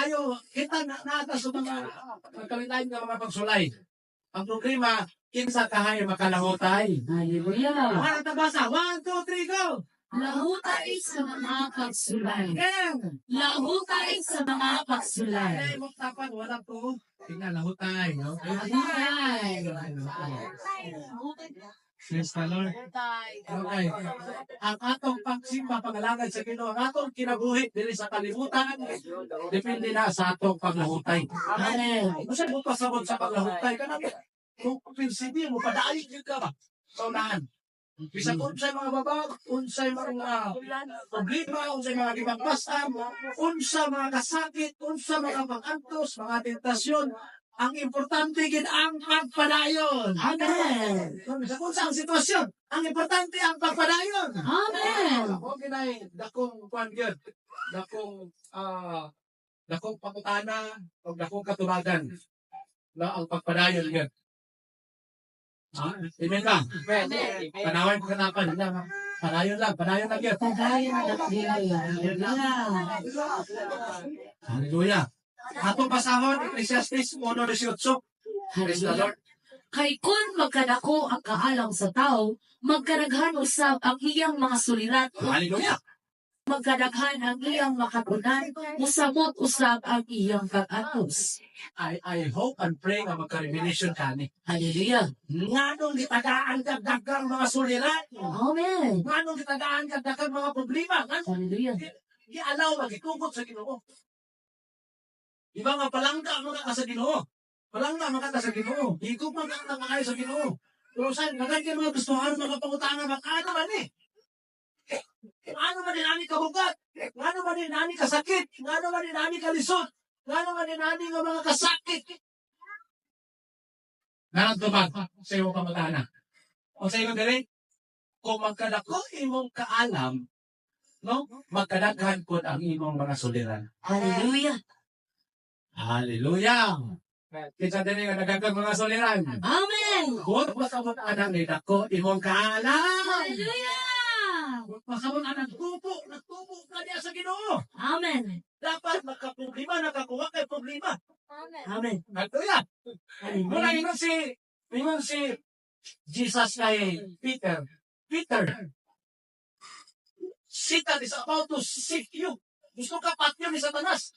tayo, kita nata sa mga pagkalitain ng mga pagsulay. Ang problema, kinsa kahay makalahutay. Hallelujah. Ano tabasa? 1, 2, 3, go! Lahutay sa mga pagsulay. Again! Lahutay sa mga pagsulay. Ay, magtapan, wala po. Tingnan, lahutay. Okay? Praise the Lord. Okay. Ang atong pagsimba, pangalangad sa Ginoo, ang atong kinabuhi dili sa kalibutan, depende na sa atong paglahutay. Amen. Kasi mo pasabot sa paglahutay ka namin. Kung pinsindi mo, padaig yun ka ba? Sa unahan. Bisa unsay mga baba, unsay mga problema, unsay mga gibagbasan, unsa mga kasakit, unsa mga pag-antos, mga tentasyon, ang importante gid ang pagpadayon. Amen. Sa unsa ang sitwasyon, ang importante ang pagpadayon. Amen. Ako ginay dakong kuan gyud, dakong pangutana o dakong katubagan na ang pagpadayon gyud. Amen ka? Panawan ko kanapan. Panayon lang yun. Padayon na Hallelujah. Hallelujah. Atong pasahon, Ecclesiastes 1:18. Praise the Lord. Kay kun magkadako ang kaalam sa tao, magkaraghan usab ang iyang mga sulirat. Hallelujah. Magkadaghan ang iyang makatunan, musabot usab ang iyang pag-atos. I hope and pray nga magka-revelation ka ni. Hallelujah. Nganong gitagaan ka dagang mga suliran? Amen. Nganong gitagaan ka dagang mga problema? Hallelujah. Gialaw magitugot sa Ginoo. Iba nga palangka mo ka sa Ginoo. Palangka mo ka sa Ginoo. Higop man ka mga sa Ginoo. Pero saan, nagay mga gustuhan, mga pangutangan, ano man eh. Ano man din nani kabugat? Ano man din nani kasakit? Ano man din nani kalisod? Ano man din nani nga mga kasakit? Nanang tubag sa iyong pamagana. O sa iyong dili, kung magkadako imong kaalam, no? Magkadaghan po ang imong mga suliran. Hallelujah. Hallelujah! Kita din nga nagagag mga suliran. Amen. Kung pasabot anang ni dako imong kaalam. Hallelujah. Pasabot anang nagtubo ka niya sa Ginoo. Amen. Dapat makaproblema, nakakuha kay problema. Amen. Hallelujah! Muna Hallelujah. ingon si Jesus kay Peter. Peter, Satan is about to sift you. Gusto ka patyo ni Satanas.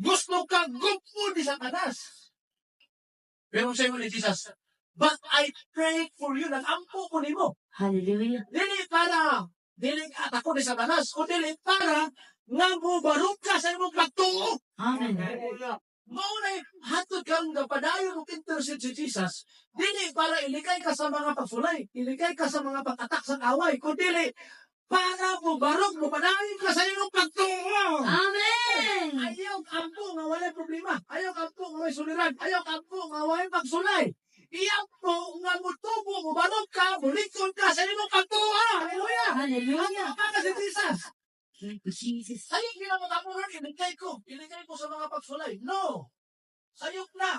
Gusto ka gumpo ni Satanas. Pero sa ni Jesus, but I pray for you, nag-ampo ko nimo. Hallelujah. Dili atako ni Satanas, o dili para nga mo barog ka sa imong pagtuo. Amen. Mao na hatod kang padayon og intercede si Jesus. Dili para ilikay ka sa mga pagsulay, ilikay ka sa mga pag-atak sa away, kundi para mo barog mo padayon ka sa imong pagtuo. Amen. Ayaw kampo nga walay problema. Ayaw kampo nga walay suliran. Ayaw kampo nga walay pagsulay. Iyaw po nga mutubo mo barog ka, mulikod ka sa imong pagtuo. Hallelujah! Hallelujah. Ano ka si Jesus? Thank you, Jesus. Sayok nila mo tapunan, ilikay ko sa mga pagsulay. No! Sayok na!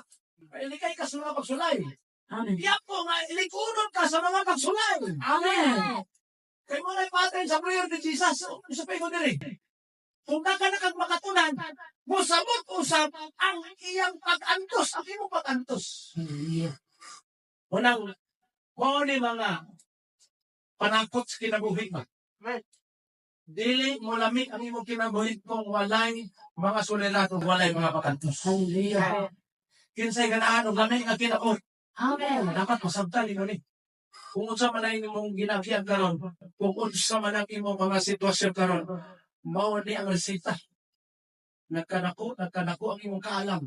Ilikay ka sa mga pagsulay. Amen. Iyak po nga, ilikunon ka sa mga pagsulay. Amen. Kaya mo na ipatay sa prayer ni Jesus. Isa pa ikaw diri. Kung na kang makatunan, musabot usab ang iyang pag-antos. Ang iyong pag-antos. Hallelujah. Unang, ni mga panakot sa kinabuhi ba? Dili mo lamig ang imong kinabuhi kung walay mga sulirat o walay mga pag-antos. Hallelujah. Kinsay ganaan o lamig ang kinabuhi. Amen. Dapat masabtan nino ni. Kung unsa man ang imong ginagyan karon, kung unsa man ang imong mga sitwasyon karon, mao ni ang resita. Nagkanako ang imong kaalam.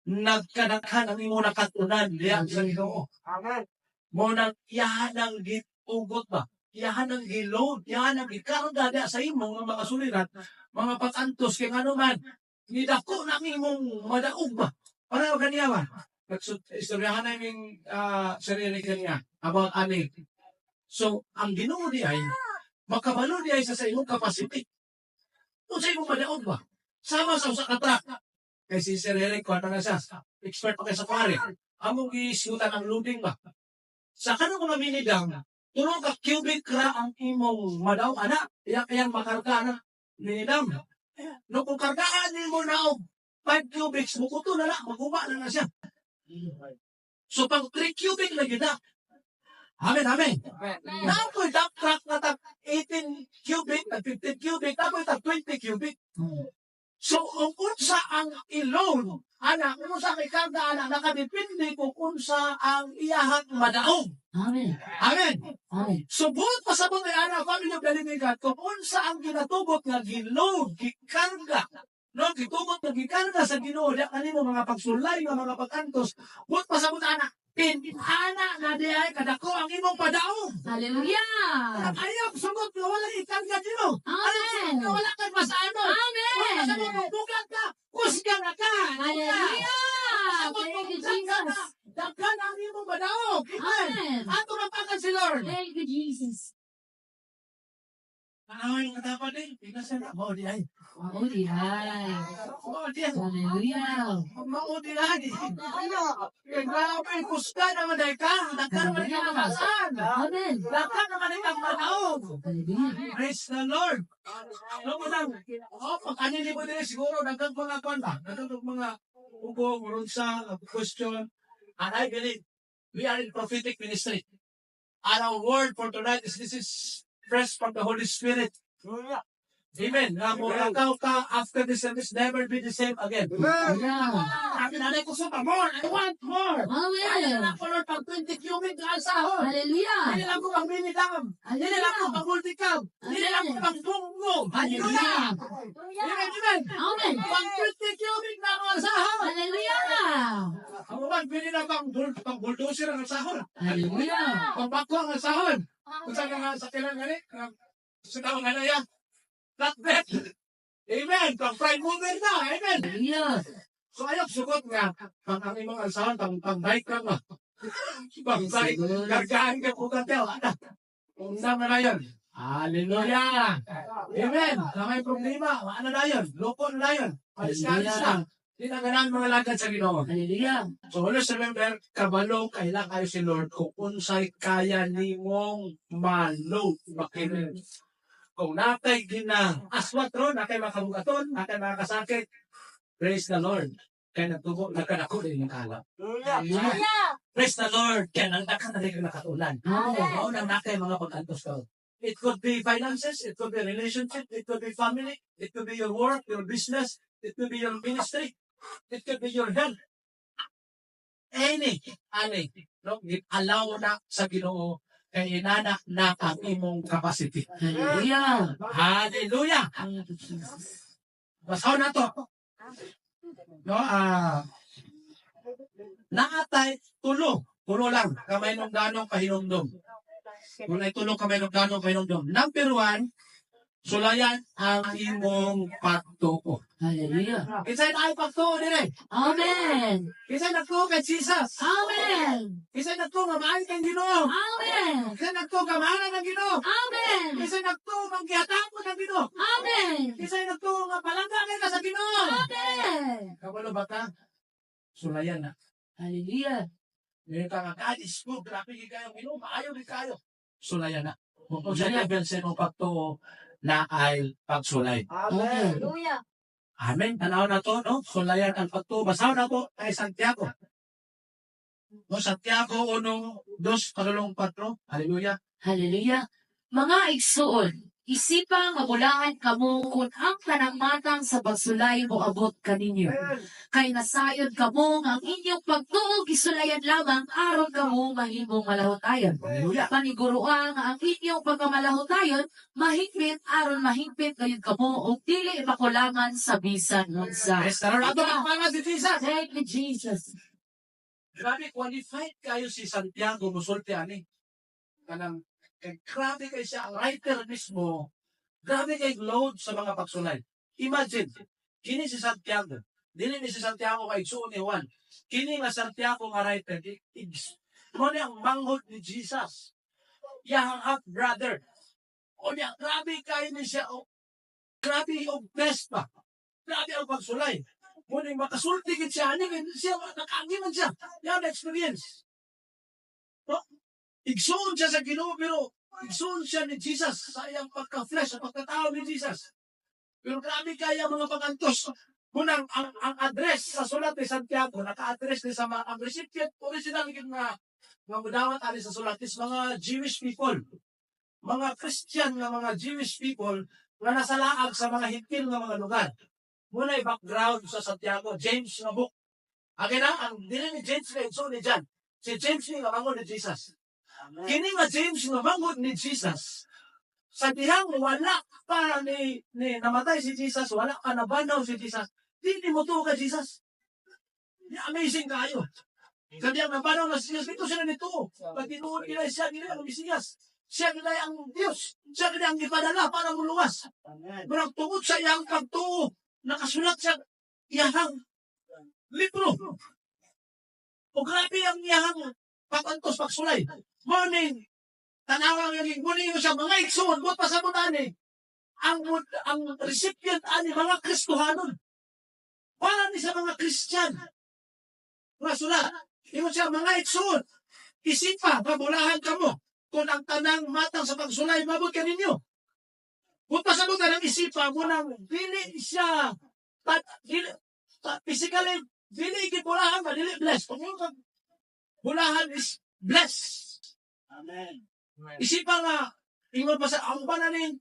Nagkanakhan ang imong nakatunan diya sa Ginoo. Amen. Mo nang iyahan ang gitugot ba? Iyahan ang gilod, iyahan ang gikarga diya sa imong mga sulirat, mga pag-antos kay ngano man. Nidako na ang imong madaog ba? Para ganiya ba? Istoryahan namin sarili kanya about ani. So, ang Ginoo di ay makabalo di ay sa imong capacity. Kung sa imong madaog ba? Sama sa usa ka truck. Kay si Sir Eric, kung ano na siya, expert pa kay sa pare. Among gisutan ang loading ba? Sa kanong mga minidang, tulong ka cubic ra ang imong madaog, ana. Iyak makarga na minidang. No, kung kargaan ni mo na og 5 cubics, mukuto na lang, maguma na siya. So, pag 3 cubic lagi na. Amen, amen. Napoy dump truck na tag 18 cubic, tag 15 cubic, napoy tag 20 cubic. So, kung unsa ang i-load, kung unsa kay karga, nakadepende kung unsa ang iyahang madaog. Amen. Amen. Amen. So, buot pa sa mga family of the living God, kung unsa ang ginatubot nga gi-load, gikarga, no, gitubot nga gikarga sa Ginoo, diya kanimo mga pagsulay, mga pag-antos, buot pa sa mga pinana na diay kadako ang imong padaong. Hallelujah. Ayaw, sugot nga wala ikarga Ginoo. Amen. Ayaw, wala kang masano. Amen. Wala sa mga bugat ka, kusga na ka. Hallelujah. Thank you, Jesus. Daghan ang imong padaong. Amen. Amen. Ato rapakan si Lord. Thank you, Jesus. Ay, dapat eh. Pinasan na. Maudi ay. Maudi ay. Maudi ay. Hallelujah. Maudi ay. Grabe, kusga naman ay ka. Daghan naman yung makasan. Amen. Daghan naman yung padaong. Hallelujah. Praise the Lord. Ano mo lang? Pag kanili mo din siguro, daghan mga kwanta. Daghan mga ubo, urunsa, question. And I believe we are in prophetic ministry. And our word for tonight is this is fresh from the Holy Spirit. Amen. Na mo ikaw ka after this service never be the same again. Hallelujah. Sabi na ko sa more. I want more. Kaya Amen. na ko Lord pag 20 cubic na sahod. Hallelujah. Hindi lang ko pang mini dam. Hindi lang ko pang multicam. Hindi lang ko pang bunggo. Hallelujah. Amen. Amen. Amen. Pang 20 cubic na ako sahod. Hallelujah. Ang uban, pili na pang bulldozer ang sahod. Hallelujah. Pang bako ang sahod. Kung saan nga sa kailan gani, sa taong nga na yan. Not bad. Amen. Pang pride mover na. Amen. Hallelujah. So ayaw sugot nga. Pang ang imong alsahan, pang bike ka nga. Pang bike. Kargaan ka po ka teo. Kung saan na yun. Hallelujah. Amen. Na may problema. Ano na yun? Loko na yun. Paliskalis na. Hindi na ganaan mga lagad sa Ginoo. Hallelujah. So always remember, kabalo, kailang kayo si Lord kung unsay kaya nimong malo. Bakit? Kung nakay ginang aswat ron, nakay makabugaton, nakay makasakit, praise the Lord. Kaya nagtubo, nagkanako rin yung kala. Hallelujah. Praise the Lord. Kaya nang nakan na rin yung nakatulan. Amen. Oo, nang nakay mga pag-antos ka. It could be finances, it could be relationship, it could be family, it could be your work, your business, it could be your ministry, it could be your health. Any, no, allow na sa Ginoo kay inana na ang imong capacity. Hallelujah. Hallelujah! Thank you, Jesus. Basaw na to. No, naatay tulo. Tulo lang. Kamay nung ganong pahinumdum. Kung ay tulo kamay nung ganong pahinumdum. Number 1, sulayan ang imong pagtuo. Hallelujah. Kisay na ay pagtuo dire. Amen. Kisay nagtuo kay Jesus. Amen. Kisay nagtuo nga maayo kay Ginoo. Amen. Kisay nagtuo nga mahal ng Ginoo. Amen. Kisay nagtuo nga gihatapon ng Ginoo. Amen. Kisay nagtuo nga palangga kay ka sa Ginoo. Amen. Kabalo ba ka? Sulayan na. Hallelujah. Ngayon ka nga, God is good. Grabe kayo. Ginoo, maayo di kayo. Sulayan na. Kung sa level sa imong pagtuo na ay pagsulay. Amen. Amen. Tanaw na to, no? Sulayan ang pagtuo. Basaw na to kay Santiago. No, Santiago 1:2, kalulong 4. Hallelujah. Hallelujah. Mga igsoon, isipa mabulangan kamo kung ang kanangmatang sa pagsulay mo abot kaninyo. Kay nasayod kamo nga ang inyong pagtuo gisulayan lamang aron kamo mahimong malahotayon. Hallelujah. Paniguruan nga ang inyong pagkamalahotayon mahigpit aron mahigpit kayud kamo ug dili makulangan sa bisan unsa. Yes, tara na to. Mga si Jesus. Thank you, Jesus. Grabe, qualified kayo si Santiago musulti ani. Kanang, grabe kayo siya, ang writer mismo, grabe kayo load sa mga pagsulay. Imagine, kini si Santiago, dili ni si Santiago kay Igsoon ni Juan. Kini nga Santiago nga writer, mo niya ang manghod ni Jesus. Yang half brother. O niya, grabe kayo ni siya, grabe yung best pa. Grabe ang pagsulay. Muling makasulti gid siya, ani siya nakagiman siya. Yan ang experience. No? Igsoon siya sa Ginoo pero igsoon siya ni Jesus sa iyang pagka-flesh, sa pagkatao ni Jesus. Pero grabe kaya mga pagantos. Kunang ang address sa sulat ni Santiago, naka-address ni sa mga, ang recipient, original yung nga mudawat ali sa sulat is mga Jewish people. Mga Christian nga mga Jewish people nga nasalaag sa mga hitil nga mga lugar. Muna'y background sa Santiago, James nga book. Again ang dili ni James nga so ni John. Si James nga mangod ni Jesus. Kini nga James nga mangod ni Jesus. Sa dihang wala pa ni namatay si Jesus, wala pa nabanaw si Jesus. Di mo to ka Jesus. Amazing kayo. Sa dihang nabanaw na si Jesus, dito sila nito. Pagtinuod nila siya nila ang Mesiyas. Siya nila ang Diyos. Siya nila ang ipadala para muluwas. Marang tungod sa iyang pagtuo, nakasulat sa iyang libro. O grabe ang iyang patantos pagsulay. Morning, tanawang yung muli siya, mga ikson, buot pa sa mutani. Ang recipient ani mga Kristohanon. Para ni sa mga Christian. Mga sulat. Ingon siya, mga ikson, isipa, pabulahan ka mo. Kung ang tanang matang sa pagsulay, mabot ka ninyo. Buot pa sa mutani, ang isipa, munang dili siya, physically, dili ikipulahan ka, dili blessed. Kung yung bulahan is blessed. Amen. Isipan nga, ingon pa sa, ang bananin,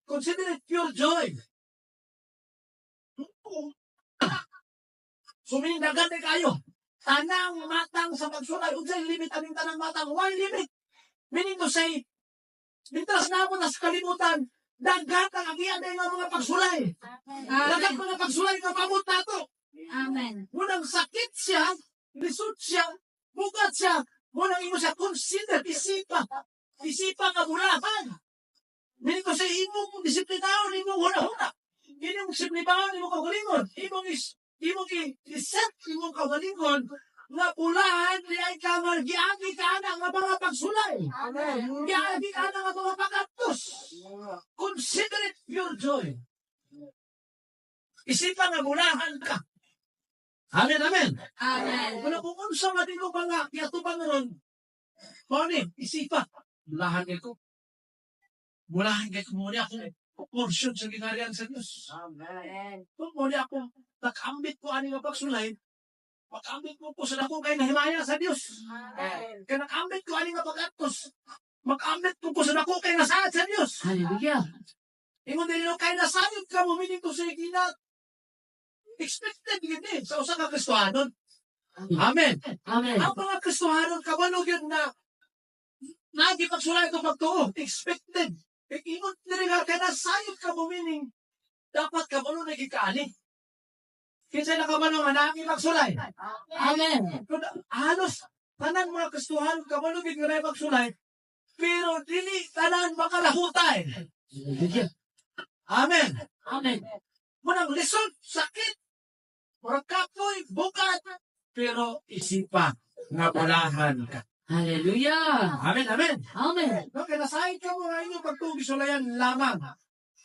consider it pure joy. Sumindagan ni kayo. Tanang matang sa pagsulay. Unsay limit aning tanang matang. Why limit? Meaning to say, mintas na mo nas kalimutan, dagat ang agian nga mga pagsulay. Dagat mga pagsulay nga pamot nato. Amen. Munang sakit siya, lisod siya, bugat siya, munang imo siya consider, isipa ka bulahan. Meaning to say, imong disiplinaon, imong huna-huna. Imong disiplinaon, imong kaugalingon. Imong iset, imong kaugalingon, nga bulahan, ay kamar, giagi ka na nga mga pagsulay. Amen. Giagi ka na nga mga pagkatos. Consider it pure joy. Isipa nga bulahan ka. Amen, amen. Amen. Kung unsa nga dilo ba nga, yatubang ron, morning, isipa, bulahan ko. Bulahan ko muna ako, portion sa ginarian sa Diyos. Amen. Kung muna ako, nakambit ko ani nga pagsulay, makambit ko sa dako kay nahimaya sa Diyos. Amen. Kaya nakambit ko ani nga pag-atos, makambit ko sa dako kay nasaad sa Diyos. Hallelujah. Ingon dilo kay nasayod ka mo, meaning to say, expected yun sa usa ka Kristohanon. Amen. Amen. Ang mga Kristohanon, kabalo yun na nagipagsulay ito pagtuo. Expected. Ingon dili kay nasayod ka mo, meaning dapat kabalo na gikaani. Kinsa na kabalo nga nami magsulay. Amen. Halos tanan mga Kristohanon kabalo gid nga magsulay, pero dili tanan makalahutay. Hallelujah. Amen. Amen. Munang lisod, sakit, murag kapoy, bukat, pero isipa nga bulahan ka. Hallelujah. Amen, amen. Amen. No, kaya nasahid ka mo nga inyo pagtugisulayan lamang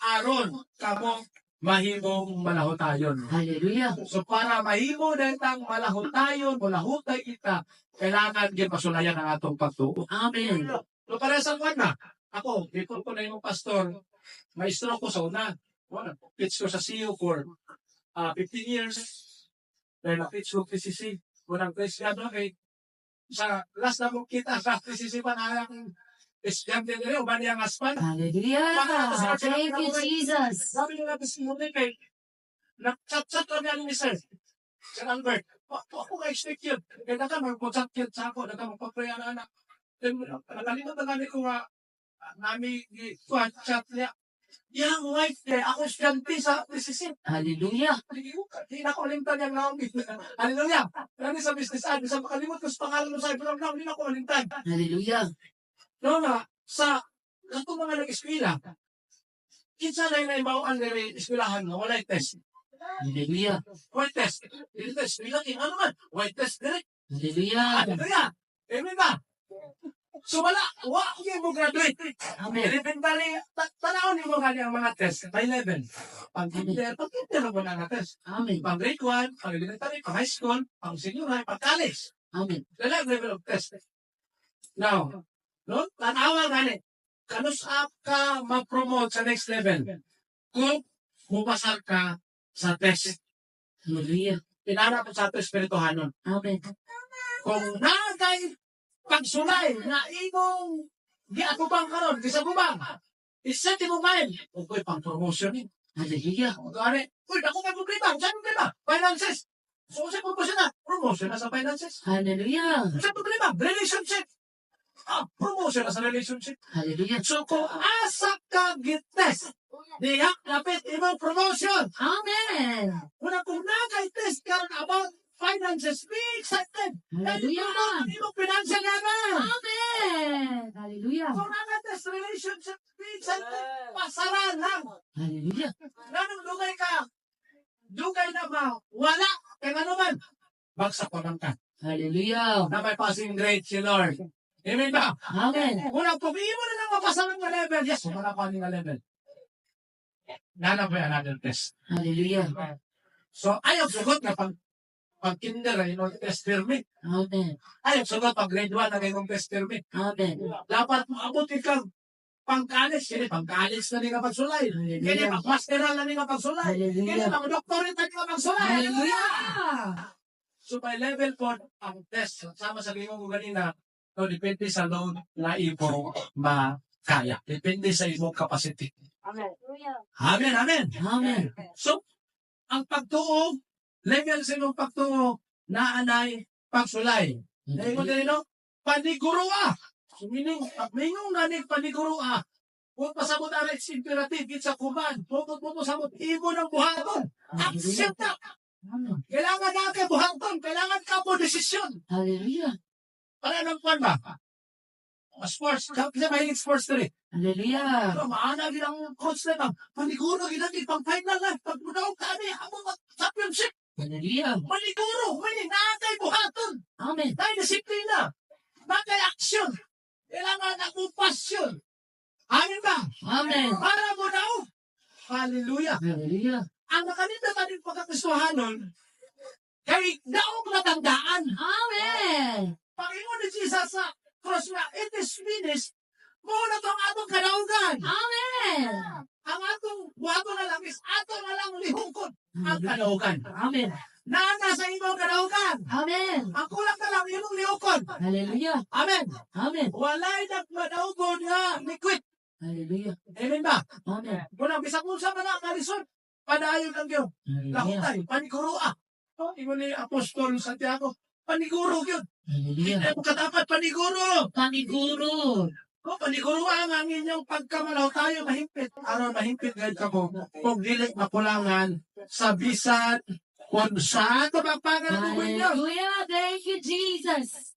aron kamo mahimong malahutayon. Hallelujah. So para mahimo na itang malahutayon, malahutay kita, kailangan din pasulayan ang atong pagtuo. Amen. So para sa kwan na, ako, before ko na yung pastor, maestro ko sa una. Well, pitch ko sa CEO for 15 years. Dahil na-pitch ko PCC. Unang presyado kay sa last na mong kita sa PCC pa na ang estudyante nila, uban niyang aspan. Hallelujah. Thank you, Jesus. Sabi nila PCC mo kay nag-chat-chat kami ni Sir. Sir Albert, ako ka-expect yun. Kaya naka mag-chat yun sa ako, naka magpaprayan na anak. Nakalimot na kami ko nga, nami chat niya. Yang wife ako estudyante sa PCC. Hallelujah. Hindi na ko alimtan yung naong. Hallelujah. Kani sa business ad, sa makalimot ko sa pangalan mo sa ibang naong, hindi na ko alimtan. Hallelujah. No nga, sa katong mga nag-eskwela, kinsa na yung imbawaan na eskwelahan nga, wala test. Hallelujah. White test. Hindi test. Hindi lang, ano man, white test direct. Hallelujah. Hallelujah. Amen ba? So wala, yung mo graduate. Amen. Elementary, tanawin mo nga ang mga test, by level. Pag-inter mo na nga test. Amen. Pang grade 1, pang elementary, pang high school, pang senior high, pang college. Amen. Dala level of test. Now, no? Tanawa gani. Kanus-up ka ma-promote sa next level. Kung mupasar ka sa test Hallelujah. Pinara ko sa ato espirituhanon. Amen. Kung nagay pagsulay na imong giatubang karon kisa gubang, iset mo mind, kung ko'y pang promotion ni. Hallelujah. Gari, uy, ako may problema. Saan problema? Finances. So, sa promotion na. Promotion na sa finances. Hallelujah. Sa problema, relationship. Promotion na sa relationship. Hallelujah. So, kung asa ka gites, diyak lapit imong promotion. Amen. Kung nagay-test ka ron about finances, be excited. Hallelujah. Imong financial level. Amen. Hallelujah. Kung nagay-test relationship, be excited. Pasaran lang. Hallelujah. Ganun dugay ka. Dugay na ba? Wala. Kaya ano man? Bagsak ko lang ka. Hallelujah. Na may passing grade si Lord. Amen ba? Amen. Kung pag mo na lang mapasalan nga level, yes, wala ko nga level. Nana ba another test? Hallelujah. So, ayaw sugot na pag kinder, test permit. Amen. Ayaw sugot pag grade 1 na ngayong test permit. Amen. Dapat maabuti kang pang-college. Kaya pang-college na rin ka pagsulay. Kaya Hallelujah. pang-masteral na rin ka pagsulay. Kaya Hallelujah. pang-doctorate na rin ka pagsulay. Hallelujah. So, by level 4, ang test, sama sa gingon ko kanina, no, depende sa load na imo makaya. Depende sa imong capacity. Amen. Amen, amen. Amen. So, ang pagtuo, level sa imong pagtuo, naanay pagsulay. Ngayon din, no? Panigurua. So, meaning, ngayong nanig panigurua, kung pasabot ang rights imperative, it's a command. Pupot sabot, imo ng buhaton. Accept na. Amen. Kailangan na ka buhaton. Kailangan ka po desisyon. Hallelujah. Para ng kwan ba? Sports. Kasi mahilig sports na rin. Hallelujah. So, maana ginang coach na lang. Paniguro, ginagi, pang final na. Pag mudaw kami, amo championship. Hallelujah. Paniguro, may nakay buhaton. Amen. Nakay disiplina. Nakay action. Kailangan ako passion. Amin ba? Amen. Para mo daw. Hallelujah. Hallelujah. Ang nakanita tanin pagkakasuhanon, kay daog natandaan. Amen. Panginoon ni Jesus sa cross na, it is finished. Muna to ang atong kadaugan. Amen. Ang atong buhato na lang is ato na lang lihungkod ang kadaugan. Amen. Nana sa imong kadaugan. Amen. Ang kulang na lang imong lihungkod. Hallelujah. Amen. Amen. Walay nagmadaugon nga liquid. Hallelujah. Amen ba? Amen. Kung bisag mo sa mga kalisod, padayon lang yun. Hallelujah. Lahutay, panigurua. Ingon ni Apostol Santiago, paniguro yun. Hallelujah. Hindi mo katapat paniguro. Paniguro. Paniguro ang inyong pagkamalaw tayo mahimpit. Aron mahimpit ngayon ka mo, kung dili mapulangan sa bisan, kung saan ito magpangan ng buhay niyo. Hallelujah. Thank you, Jesus.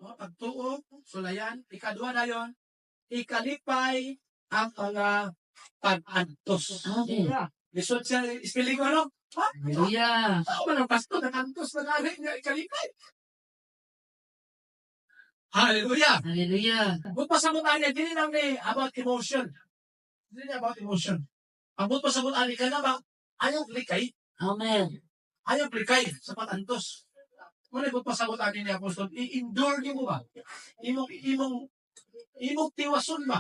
Pagtuo, sulayan, ikadua na yon, ikalipay ang mga pag-antos. Amen. Lisod siya, spelling ko ano? Hallelujah. Ako ba ng pastor, nag-antos na galing niya, ikalipay. Hallelujah! Hallelujah. But pasamutan niya, hindi lang ni about emotion. Hindi niya about emotion. Ang but pasamutan niya ka na ba, ayaw klikay. Amen. Ayaw klikay sa patantos. Muna but pasamutan niya, Apostol, i-endure niyo mo ba? Imong tiwason ba?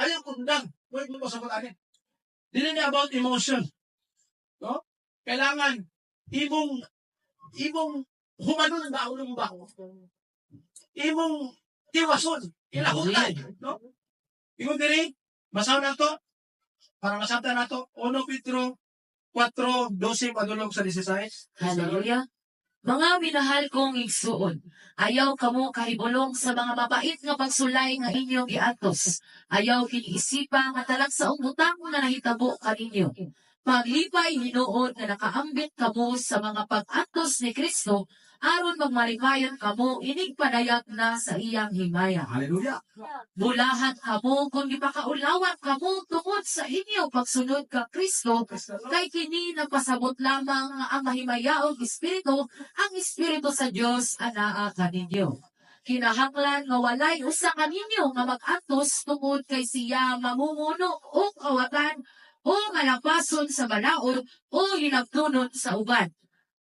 Ayaw kundang. Muna but pasamutan niya. Hindi niya about emotion. No? Kailangan, imong humanon ba, ulo mo ba? Imong tiwason, ilahutay, no? Imong diri, basaw na to, para masabta na to, 1 Pedro 4:12 padulong sa 16. Hallelujah. Mga minahal kong igsuon, ayaw kamo kahibulong sa mga mabait nga pagsulay nga inyong giatos. Ayaw kiniisipa nga talag sa butang nga nahitabo kaninyo. Paglipay hinuon nga nakaambit kamo sa mga pag-atos ni Kristo, aron magmalipayon kamo inig padayag na sa iyang himaya. Hallelujah. Bulahan kamo kung ipakaulawat kamo tungod sa inyo pagsunod ka Kristo, kay kini nagpasabot lamang nga ang mahimayaong Espiritu, ang Espiritu sa Dios anaa kaninyo. Kinahanglan nga walay usa kaninyo nga mag-atos tungod kay siya mamumuno o kawatan o malapason sa balaod o hinagtunod sa uban.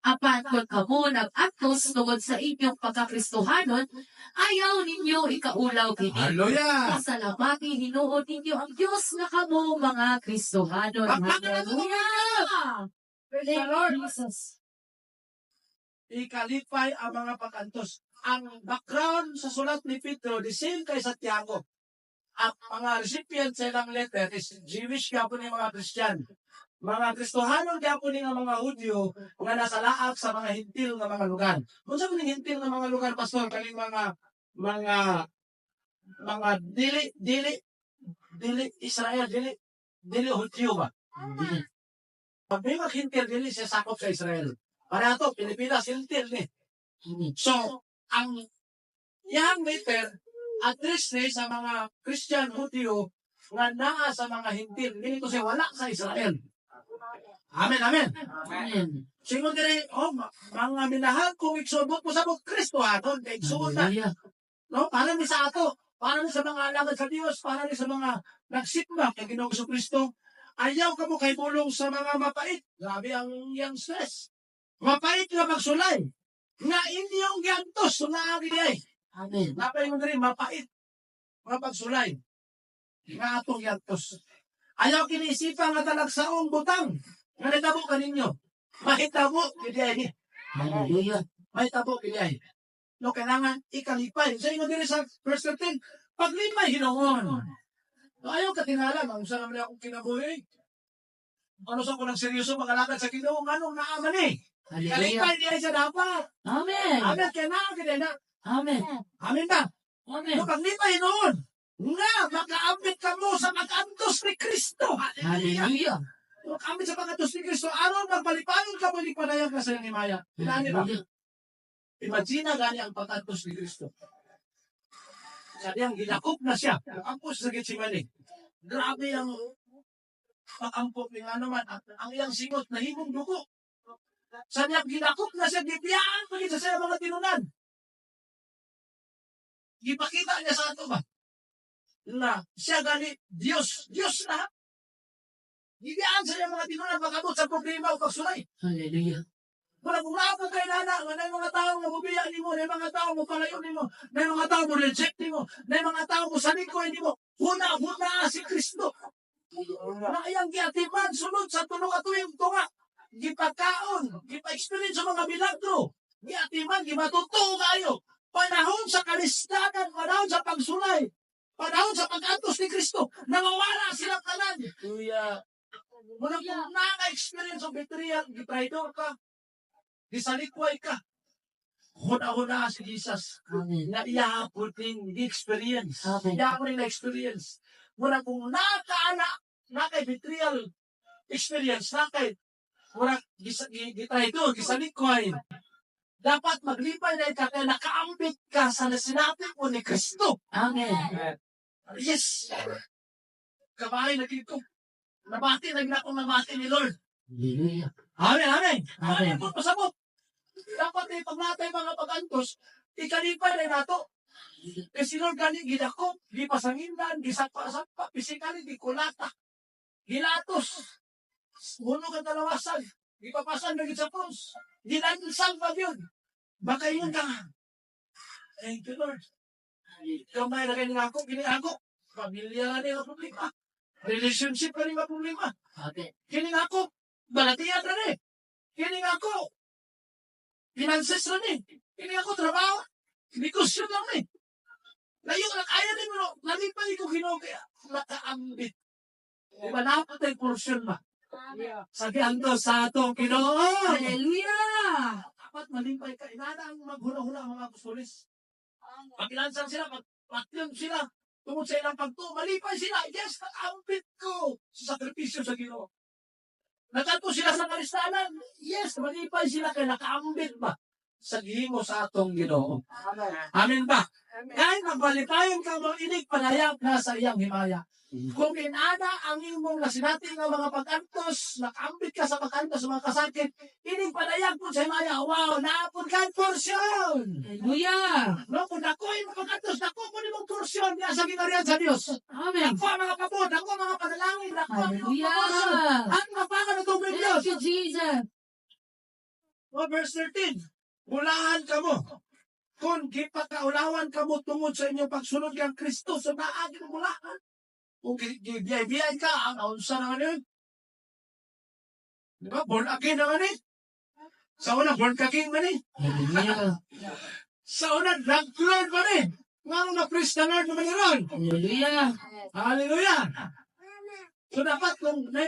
Apan kung kamo nag-atos tungod sa inyong pagkakristohanon, ayaw ninyo ikaulaw kini. Hallelujah. Pasalamati hinuon ninyo ang Diyos nga kamo mga Kristohanon. Pagpangalanan mo Hallelujah! Praise the Lord. Jesus. Ikalipay ang mga pag-antos. Ang background sa sulat ni Pedro, the same kay Santiago. Ang mga recipient sa ilang letter is Jewish kapon ng mga Christian. Mga Kristohanon kapon ng mga Hudyo nga nasa laak sa mga hintil na mga lugar. Kung sa mga hintil na mga lugar, pastor, kaling mga dili Israel, dili Hudyo ba? Pag may mga hintil, dili siya sakop sa Israel. Para ito, Pilipinas, hintil ni. So, ang yang letter, address ni sa mga Christian Hudyo nga naa sa mga hintil. Dili ko siya wala sa Israel. Amen, amen. Amen. Singon dire, mga minahal kong iksubot mo sa mga Kristohanon, kay iksubot na. Hallelujah. No? Para ni sa ato, para ni sa mga alagad sa Diyos, para ni sa mga nagsimba kay Ginoong Kristo. Ayaw ka mo kay bulong sa mga mapait. Grabe ang yang stress. Mapait nga magsulay. Nga inyong giantos, sunagi ay. Amen. Napay mo rin, mapait. Mga pagsulay. Nga atong giantos. Ayaw kinisipan nga talagsaong butang. Nga natabo ka ninyo. Mahitabo, kini ay. Hallelujah. Mahitabo, kini ay. No, kailangan ikalipay. Sa inyo din sa verse 13, paglipay, hinungon. No, ayaw ka tinala, saan naman akong kinabuhi. Ano sa ko ng seryoso, makalakad sa Ginoo, anong naaman eh. Hallelujah. Kalipay niya siya dapat. Amen. Amen, kaya na. Amen. Amen ba? Amen. No, paglipay noon, nga, makaambit ka mo sa mag-antos ni Kristo. Hallelujah. Hallelujah. Makaambit sa mag-antos ni Kristo. Aron magpalipayon ka mo, panayag ka sa ni Maya. Pinani ba? Hallelujah. Imagine gani ang pag-antos ni Kristo. Sadyang ginakop na siya. Nakampos sa Getsemani. Grabe ang pag-ampok ni ano man. Ang iyang singot na himong dugo. Sadyang ginakop na siya. Gibiyaan pa sa siya mga tinunan. Gipakita niya sa ato ba? Na siya gani Diyos. Diyos na. Gibiyaan sa siya mga tinunan. Makabot sa problema o pagsulay. Hallelujah. Kung nagulapo kay nana, na yung mga tao mo bubiya ni mo, na yung mga tao mo palayo ni mo, na yung mga tao mo reject ni mo, na yung mga tao mo salikoy ni mo, huna si Kristo. Na iyang giatiman, sunod sa tulong at tuyong tunga. Gipagkaon, gipa-experience sa mga milagro. Giatiman, gimatuto kayo. Panahon sa kalistanan, panahon sa pagsulay, panahon sa pag-antos ni Kristo, nangawala silang kanan. Kuya, muna kung naka-experience of betrayal, gitraidor ka, gisalikway ka. Huna-huna si Jesus. Amen. Na iyapon ning experience. Amen. Iyapon ning experience. Muna kung naka-betrayal experience, muna gitraidor, gisalikway. Dapat maglipay na ka kaya nakaambit ka sa nasinati mo ni Kristo. Amen. Yes. Kabahay na dito. Nabati ni Lord. Hallelujah. Amen, amen. Amen. Amen. Pasabot. Dapat pag natay mga pag-antos, ikalipay na nato. Kasi Lord gani gidakop, gipasangindan, gisakpa-sakpa, pisikali, gikulata, gilatos, muno ka dalawasan, gipapasan na sa pons, ginansang pa yun. Baka yun ka. Thank you, Lord. Kamay na kayo ako, kini ako. Pamilya na nila problema. Relationship na nila problema. Amen. Kini ako, balatiyan na rin. Kini ako, finances na rin. Kini ako, trabaho. Negosyo lang rin. Layo na kaya din mo, nalipay ko Ginoo kaya nakaambit. Diba napatay portion ba? Sabihan to sa atong Ginoo. Hallelujah. Dapat malipay ka. Inana ang maghuna-huna ang mga apostoles. Pagkilansan sila, pagpatyon sila. Tungod sa ilang pagto, malipay sila. Yes, nakaambit ko sa sakripisyo sa Ginoo. Nakato sila sa kalistanan. Yes, malipay sila kaya nakaambit ba? Sa gihimo sa atong Ginoo. Amen ba? Kahit magbalipayon ka mo, inig panayag na sa iyang himaya. Kung inana ang imong nasinati nga mga pag-antos, nakambit ka sa pag-antos sa mga kasakit, inig panayag po sa himaya, wow, naapod ka porsyon! Hallelujah. No, kung ako ay pag-antos, ako po ni mong porsyon niya sa ginarian sa Diyos. Amen. Ako ang mga kabod, ako ang mga panalangin, ako ang mga porsyon. Hallelujah. Ang mapangan ng tubig Diyos. Thank you, Jesus. O, verse 13, Ulahan ka mo. Kung gipakaulawan ka mo tungod sa inyong pagsunod kang Kristo sa naagi ng ulahan. Kung gibiyay-biyay ka, ang naunsa naman yun. Di ba? Born again naman eh. Sa una, born kaging man eh. Hallelujah. Sa una, drug lord man eh. Nga na priest na lord naman yun. Hallelujah. Hallelujah. So dapat kung nay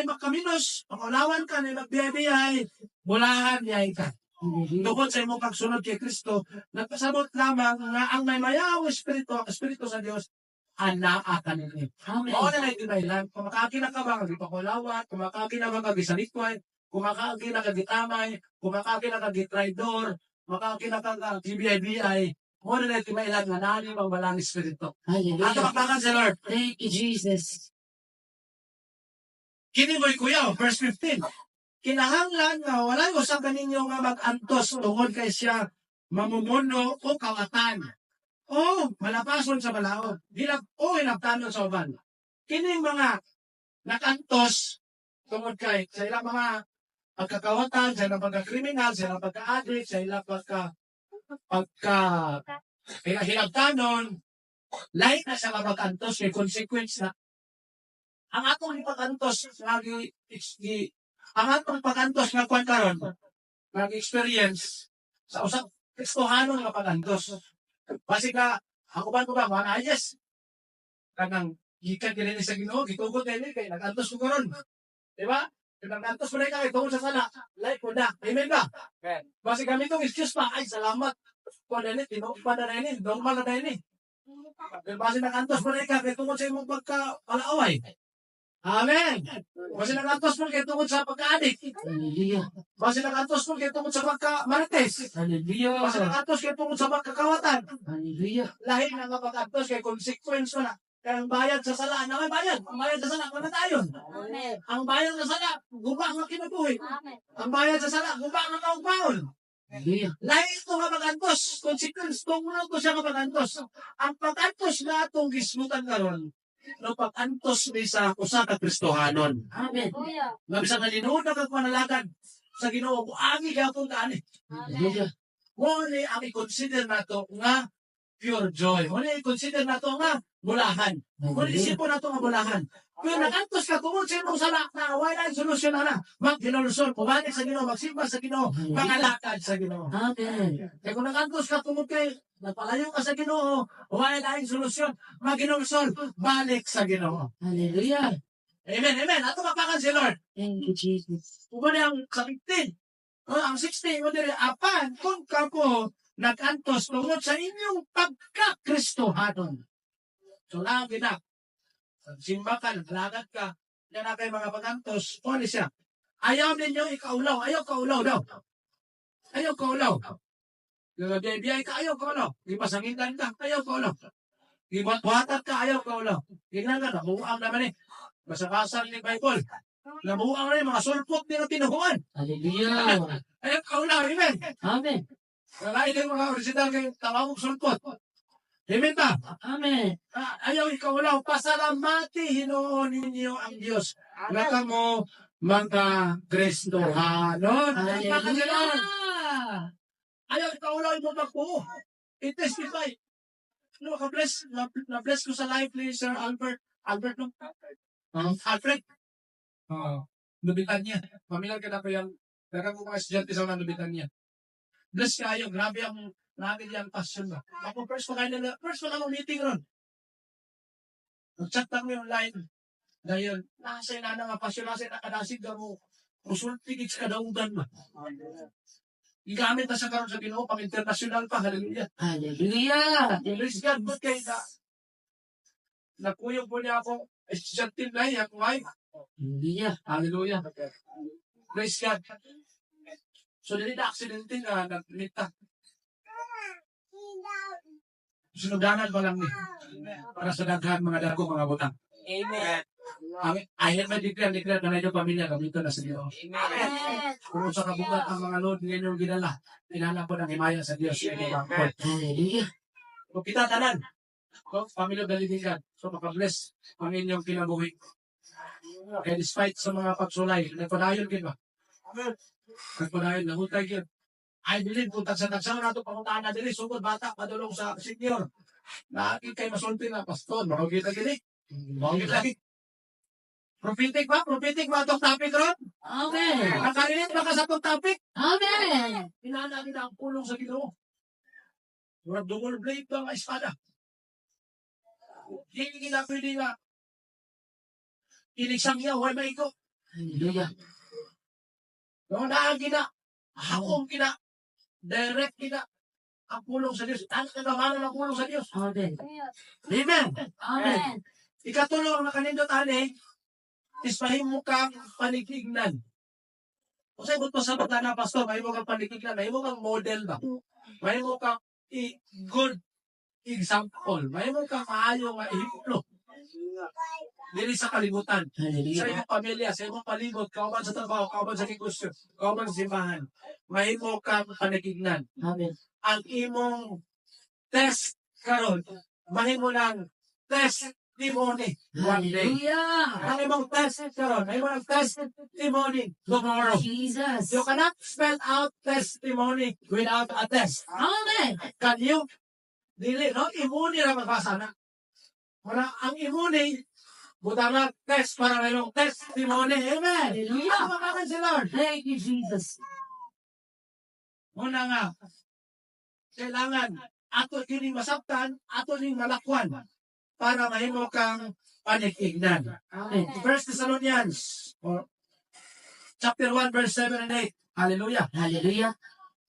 magkaminos, pangulawan ka, nay magbiyay, bulahan niya ka. Tungkol sa imong pagsunod kay Kristo, nagpasabot lamang nga ang may mayawang espiritu sa Dios, anaa ka ninyo. Amen. Mao na lang kinailan, kumakaki na ka ba, nagipakulawan, kumakaki na ba kagisalikwan, kumakaki na kagitamay, kumakaki na kagitraidor, kumakaki na kagibiyay-biyay, mao na lang kinailan nga nani ang walang espiritu. At Hallelujah. kapagpakan si Lord, Thank you, Jesus. kini mo'y kuya, verse 15. Kinahanglan nga walay usa kaninyo nga mag-antos tungod kay siya mamumuno o kawatan. O malapason sa balaod. Hinaptanon sa uban. Kining mga nakantos tungod kay sa ilang mga pagkakawatan, sa ilang pagkakriminal, sa ilang pagka-addict, sa ilang hinaptanon, lahat na sa mag-antos kay consequence na ang atong pag-antos ang atong pag-antos nga kwan karon nag-experience sa usang Kristohanon nga pag-antos. Basi ka, ako ba manayas? Kanang gikan din sa Ginoo, gitugot din kay nag-antos ko karon. Di ba? Kung nag-antos mo na kay tungod sa sala, like ko na. Amen ba? Basi kami itong excuse pa, ay salamat. Kung na tinupa na rin, normal na rin. Basi nag-antos mo na kay tungod sa imong pagka-palaaway. Amen. Basi nag-antos mo kay tungod sa pagka-adik. Hallelujah. Basi nag-antos mo kay tungod sa pagka-marites. Hallelujah. Basi nag-antos kay tungod sa pagkakawatan. Hallelujah. Lahi na nga pag-antos kay consequence mo na. Kaya ang bayad sa sala, na may bayad. Ang bayad sa sala, kamatayon. Amen. Ang bayad sa sala, guba nga kinabuhi. Amen. Ang bayad sa sala, guba nga kaugbaon. Hallelujah. Lahi ito nga pag-antos. Consequence, tungod ko siya nga pag-antos. Ang pag-antos na itong gismutan karon no pag-antos ni sa usa ka Kristohanon. Amen. Kuya. Nga bisag nalinuod na kag panalagad sa Ginoo, buangi gyapon ka ani. Hallelujah. Mo ni ang i-consider nato nga pure joy. Mo ni i-consider nato nga bulahan. Mo ni isipon nato nga bulahan. Pero nagantos ka tungod sa imong sala na wala ang solusyon na magkinolusyon, pumalik sa Ginoo, magsimba sa Ginoo, pangalakad sa Ginoo. Amen. Kaya kung nagantos ka tungod kay napalayo ka sa Ginoo, wala ang solusyon, magkinolusyon, balik sa Ginoo. Hallelujah. Amen, amen. Ato mapakan si Lord. Thank you, Jesus. Kumuli ang 17. Ang 16, mo dire, apan, kung kapo nagantos tungod sa inyong pagka-Kristohanon. So, lagi na. Simba ka, naglagad ka, yan na kayo mga pagantos, o siya. Ayaw ninyo ikaulaw, ayaw kaulaw daw. Ayaw kaulaw. Biyay ka, ayaw kaulaw. Ipasangitan ka, ayaw kaulaw. Ibuhat-buhatat ka, ayaw kaulaw. Tingnan ka, nabuang naman eh. Basakasal ni Bible. Nabuang na yung mga sulpot nila tinuhuan. Hallelujah. Ayaw kaulaw, amen. Amen. Kalain yung mga original kayong tawag sulpot. Amen ba? Amen. Ayaw ikaulaw, pasalamati hinoon ninyo ang Diyos. Na kamo mga Kristohanon. Hallelujah. Ayaw ikaulaw mo magpuo. I-testify. No, ka-bless. Na-bless ko sa live ni Sir Albert. Albert, no? Alfred. Nubitan niya. Pamilyar ka na ko yung dagang ko mga estudyante sa nubitan niya. Bless kayo. Grabe ang yung passion ba. Ako first ko lang meeting ron. Nag-chat lang mo yung line. Dahil, nasa na nga pasyon, nasa nakadasig ka mo. Musulti kits kadaugan ba. Igamit na sa karon sa Ginoo pang international pa. Hallelujah. Hallelujah. Praise God, but kay nakuyog po niya ako, estudyante na yan, wife. Hallelujah. Hallelujah. Praise God. So, dili na aksidente na nagmita. Sinudanan pa lang ni. Para sa daghan mga dako, mga butang. Amen. Ayan may declare na medyo pamilya, kamito na sa Diyos. Amen. Kung sa kabugat ang mga Lord, ngayon yung ginala, tinala po ng himaya sa Diyos. Hallelujah. Kung kita tanan, so, pamilya dalidigan, so makabless ang inyong kinabuhi. Kaya despite sa mga pagsulay, nagpadayon kin ba? Nagpadayon, nahutay kin. I believe kung tagsa-tagsa na ito, panguntaan na dili, sugod bata, padulong sa senior. Nakakit kay masulti na, pastor, makagita gini. Makagit lagi. Prophetic ba? Prophetic ba itong topic ron? Amen. Nakarinig ba ka sa itong topic? Amen. Hinahanabi na ang pulong sa Ginoo. Murag double blade ba ang espada? Hindi na pwede nga. Inisang niya, huwag maigo. Hallelujah. Noong naan kina, hakong kina, direct kina, ang pulong sa Diyos. Ang kagamanan ng pulong sa Diyos. Amen. Amen. Amen. Ikatulong na kanindot ani, ispahin mo kang panikignan. Kung sa ibot pa sa bata na, pastor, may mo kang panikignan, may mo kang model ba? May mo kang good example. May mo kang maayong ehemplo. Dili sa kalibutan. Sa Hallelujah. iyong pamilya, sa iyong palibot, kauban sa trabaho, kauban sa negosyo, kauban sa simbahan. May mo kang panikignan. Amen. Ang imong test karon, mahimo ng testimony one day. Hallelujah. Ang imong test karon, mahimo ng testimony tomorrow. Jesus. You cannot spell out testimony without a test. Amen. Can you? Dili, no? Imuni na magbasa na. Wala, ang imuni, buta na test para mayroong testimony. Amen. Hallelujah. Makakan si Lord. Thank you, Jesus. Una nga, kailangan ato kining masabtan, ato ning malakwan para mahimo kang panikignan. Amen. 1 Thessalonians chapter 1 verse 7 and 8. Hallelujah. Hallelujah.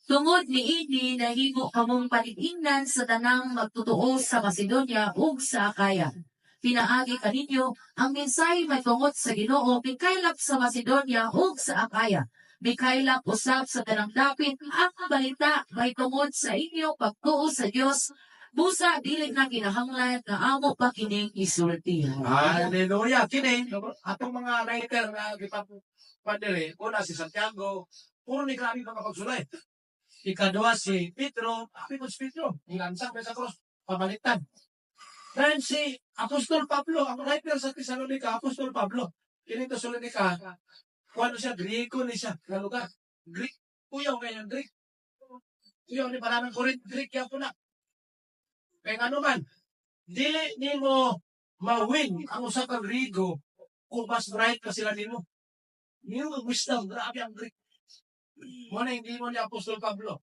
Tungod ni ini nahimo kamong panikingnan sa tanang magtutuo sa Macedonia ug sa Akaya. Pinaagi kaninyo ang mensahe may tungod sa Ginoo mikaylap sa Macedonia ug sa Akaya. Mikaylap usab sa tanang dapit ang balita may tungod sa inyo pagtuo sa Dios. Busa dili na kinahanglan nga amo pa kining isulti. Hallelujah. Kini, atong mga writer na gipapadere, una si Santiago, puro ni grabe mga pagsulay. Ikadua si Pedro, happy ko si Pedro, ilansang sa cross, pamalitan. Then si Apostol Pablo, ang writer sa Thessalonica, Apostol Pablo, kini Thessalonica, kung ano siya, Griko ni siya, na lugar. Greek, kuyaw ngayon, Greek. Kuyaw ni maraming Greek yan po na. Kaya ano man, dili ni mo ma-win ang usa ka Grigo kung mas right ka sila nimo. Nimo wisdom, grabe ang Greek. Muna hindi mo ni Apostol Pablo.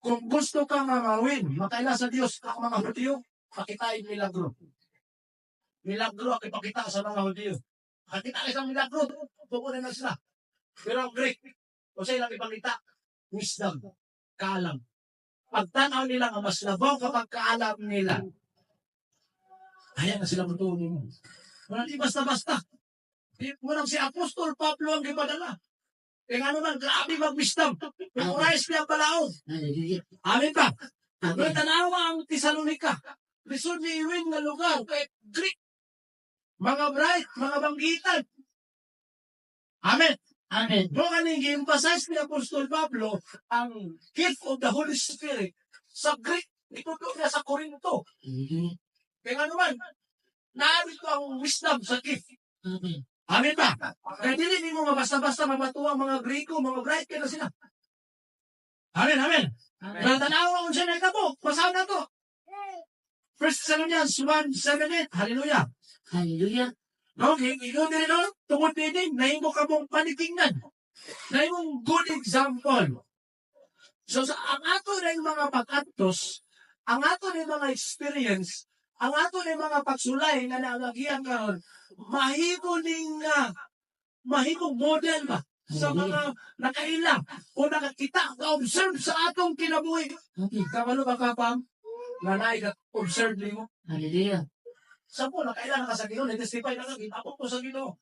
Kung gusto ka nga ma-win, makaila sa Diyos, ang mga Hudyo, pakitain milagro. Milagro ang ipakita sa mga Hudyo. Pakita isang milagro, tukunin na sila. Pero ang Greek, kung sa ilang ipakita, wisdom, kaalam. Pagtanaw nila nga mas labaw kapag kaalam nila. Kaya na sila matunin mo. Wala di basta-basta. Walang si Apostol Pablo ang ipadala. Kaya nga naman, grabe mag-wisdom. Memorize niya ang balaod. Hallelujah. Amin ba? Amen. Pero tanawa ang Thessalonica. Lisod ni Iwin na lugar. Kaya Greek. Mga bright, mga banggitan. Amen. Amen. Doon kaning i-emphasize ni Apostol Pablo ang gift of the Holy Spirit sa Greek. Ito doon na sa Corinto. Hallelujah. Kaya nga naman, narito ang wisdom sa gift. Amen. Amen ba? Kaya dili mo basta-basta mabatuwa ang mga Griko, mga bright kaya na sila. Amen, amen. Amen. Kaya tanawa kung siya na ito, basahan na ito. 1 Thessalonians 1:7-8. Hallelujah. Hallelujah. Okay, ikaw din no? Tungod din, nahimo ka mong panikingnan. Nahimong good example. So, ang ato na yung mga pag-atos, ang ato na yung mga experience, ang ato na yung mga pagsulay na nalagihan karon, mahimong model ba sa mga nakailang o nakakita, ka-observe sa atong kinabuhi. Amen. Kamalo ba ka, Pam? Nanay ka, observe din mo. Hallelujah. Sa po, nakailan ka sa Ginoo, nag-testify na lang, ako po sa Ginoo.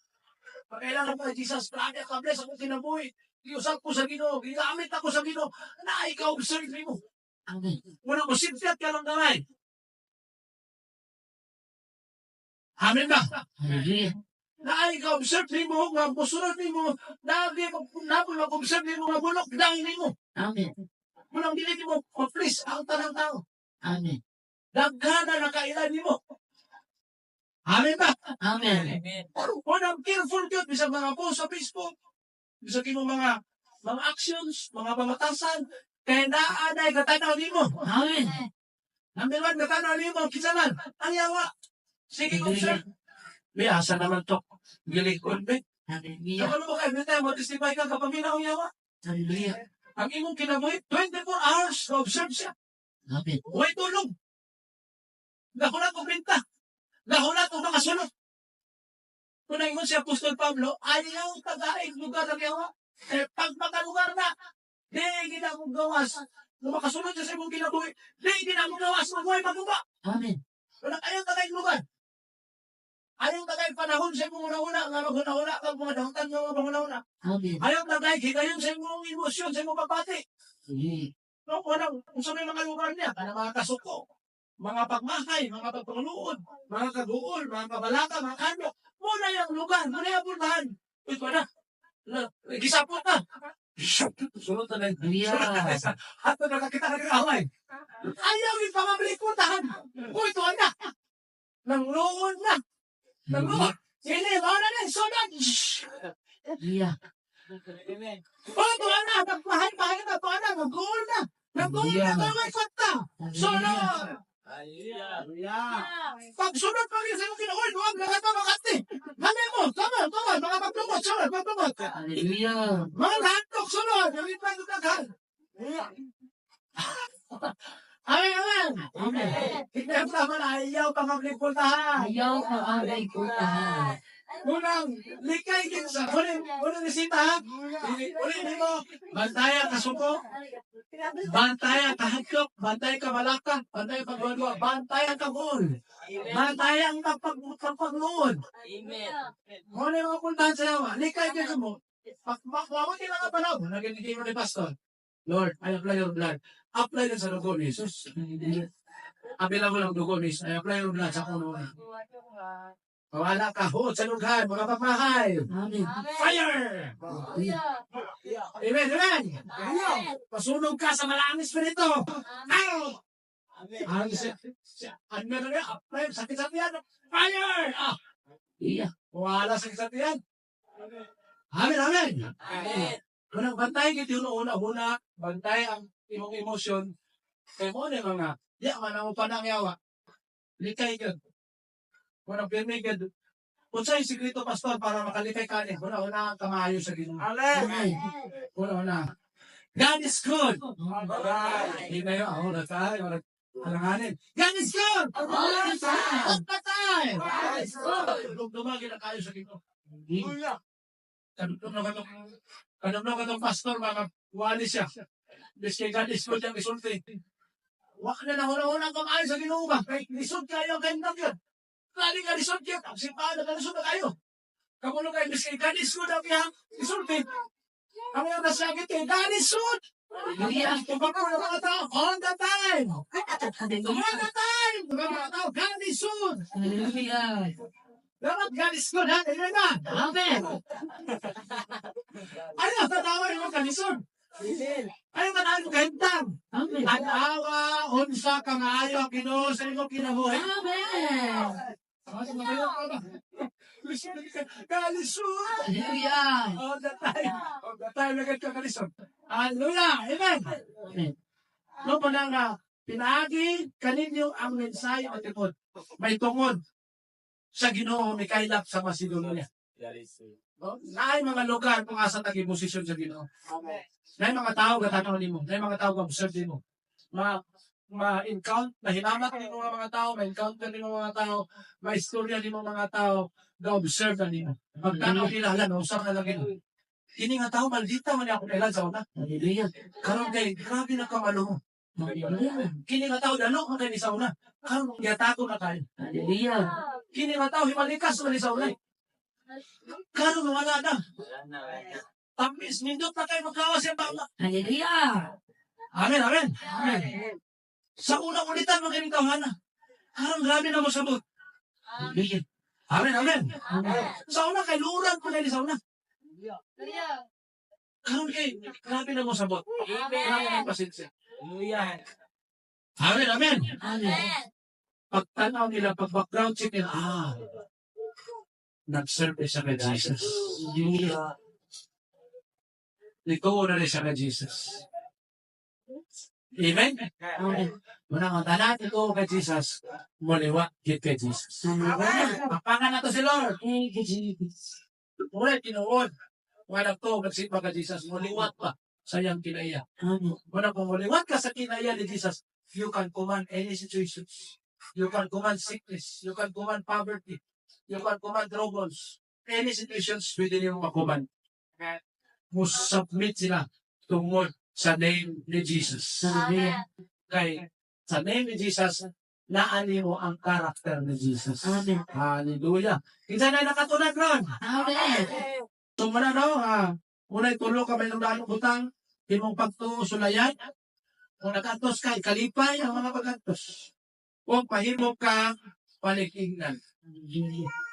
Nakailan ka, Jesus, grabe ka, bless ako kinabuhi. Iusap ko sa Ginoo, ginamit ako sa Ginoo, na ikaw observe mo. Amen. Wala mo, simpiat ka lang gamay. Amen ba? Hallelujah. Na ikaw observe mo, nga busunod mo, na mag-observe mo, nga bulok, dahil mo. Amen. Walang dili mo, please, ang tanang tao. Amen. Daghana na kailan mo. Amen ba? Amen. Walang careful yun, bisang mga post sa Facebook, bisang mga actions, mga pamatasan, kaya naanay katanaw ni mo. Amen. Number one, katanaw ni mo, kisalan, ang yawa. Sige, observe. May asa naman to. Gilikod, be. Hallelujah. Ano mo kayo? Minta mo, testify ka kapag minaw yawa. Hallelujah. Ang imong kinabuhi, 24 hours na observe siya. Amen. Huwag tulog. Nahulat o binta. Nahulat o nakasunod. Kung naingon si Apostol Pablo, ayaw tagain lugar ng yawa. Eh, pag makalugar na, di ginamong gawas. Kung makasunod siya sa imong kinabuhi, di ginamong gawas. Magbuhay pagbuba. Amen. Kung ayaw tagain lugar. Ayaw tagain panahon sa imong una-una. Nga mag-una-una kang mga dahutan ng mga una-una. Amen. Ayaw tagain higayon sa imong emosyon, sa imong pagpati. Amen. No, kung sa may mga lugar niya, para mga kasuko, mga pagmahay, mga pagpanguluod, mga kaguol, mga kabalaka, mga kano, muna yung lugar, muna yung puntahan. Ito na, gisapot na. Sunod na lang. Hallelujah. Hato na nakita ka ng away. Ayaw yung pamabalik puntahan. Ito na. Nang noon na. Nang noon. Sili, mga na lang, sunod. Hallelujah. Ito na, nagmahay-mahay na, ito na, nag-goal na. Nag-goal na, mga fakta. Sunod. Pag sunod pa rin sa iyong kinakulit, huwag na ka makati. Hali mo, tama, mga pagpumot, sunod, pagpumot. Hallelujah. Mga handok, sunod, yung iba yung daghan. Amen. Hindi ang tama na ayaw ka maglipultahan. Ayaw ka agay ko tahan. Unang likay kinsa. Unang isita. Ulit mo. Bantaya ka suko. Bantaya ka hadlok. Bantaya ka malaka. Bantaya ka pagwadwa. Bantaya ka gol. Bantaya ang pagpagluod. Muna yung mga puntahan sa yawa. Likay kinsa mo. Makuha lang ang panahon. Nagiging mo ni Pastor. Lord, I apply your blood. Apply din sa dugo ni Jesus. Apila mo lang dugo ni Jesus. I apply your blood sa kuno. Mawala ka, huot sa lugar, mga pagmahay. Amen. Fire! Amen, amen. Pasunog ka sa malaming spirito. Out! Ano na nga, apply, sakit-sakit. Fire! Hallelujah. Mawala sakit-sakit. Amen, amen. Kunang bantay kiti una-una, bantay ang imong emosyon. Kaya mo na mga, man ang panangyawa. Likay ka. Kunang pirmi ka. Kung sa'yo sikrito, pastor, para makalikay ka niya, una-una ang kamayo sa Ginoo. Amen. Una-una. God is good. Hindi na yun, all the time. Alanganin. God is good. All the time. All the time. God is good. Dumagi na kayo sa Ginoo. Kanunong ka itong pastor, mga wali siya. Biskay God is good yung isulti. Wak na una-unang kamayo sa Ginoo ba? Lisod kayo, gandang yun. Lali ka lisod yun. Ang simbahan na lisod na kayo. Kamulo kayo, biskay God is good ang iyang isulti. Ang iyang nasagit kayo, God is good. Hallelujah. Tumakbo ng mga tao, all the time. Hallelujah. All the time. Mga tao, God is good. Hallelujah. Dapat God is good, ha? Amen na. Amen. Ano, tatawa yung mga kalisod. Ano tatawa yung kahintang? Amen. Tanawa, unsa ka maayo ang Ginoo sa imong kinabuhi. Amen. Kalisod. Hallelujah. All the time. All the time na ka kalisod. Hallelujah. Amen. Amen. No pa na nga, pinaagi kaninyo ang mensahe at tungod. May tungod sa Ginoo ni kailap sa Macedonia. No? Naay mga lugar kung asa tagi posisyon sa Ginoo. Naay mga tao gatanong nimo, naay mga tao ga-observe nimo. Ma-encounter, mahinamat nimo mga tao, ma-encounter nimo mga tao, ma-istorya nimo mga tao, ga-observe na nimo. Pagtanaw nila, no, usap na lagi. Kini nga tao, maldita man ako kailan sa una. Hallelujah. Karon kay, grabe na kamalo mo. Hallelujah. Kini nga tao, dano ka kay ni sa una. Karon, yatako na kayo. Hallelujah. Kini nga tao, himalikas na ni sa una. Karon, wala na. Tamis, nindot na kayo magkawas yung tao. Hallelujah. Amen, amen. Amen. Sa unang ulitan, magaling tawhana. Karon, grabe na mo sabot. Hallelujah. Amen, amen. Amen. Sa una, kay luran ko na ni sa una. Karon kay, grabe na mo sabot. Grabe na pasensya. Amen, amen. Amen. Pagtanaw nila, pag-background check nila, nag-serve siya kay Jesus. Hallelujah. Ikaw na rin siya kay Jesus. Amen? Amen. Muna ang tanan ito kay Jesus, muliwat gid kay Jesus. Amen. Papangan na to si Lord. Thank you, Jesus. Muna tinuod. Wala to, magsimba ka Jesus, muliwat pa sa iyang kinaya. Amen. Muna kung muliwat ka sa kinaya ni Jesus, you can command any situations. You can command sickness. You can command poverty. You can command troubles. Any situations pwede niyo makuman. Submit sila tungod sa name ni Jesus. Hallelujah. Kay sa name ni Jesus, naani mo ang karakter ni Jesus. Amen. Hallelujah. Kinsa na nakatulad ron? Amen. So muna no, unay tulo ka may nang butang, imong pagtusulayan, kung nakatos ka, kalipay ang mga pagkantos. Kung pahimo ka, palikingnan.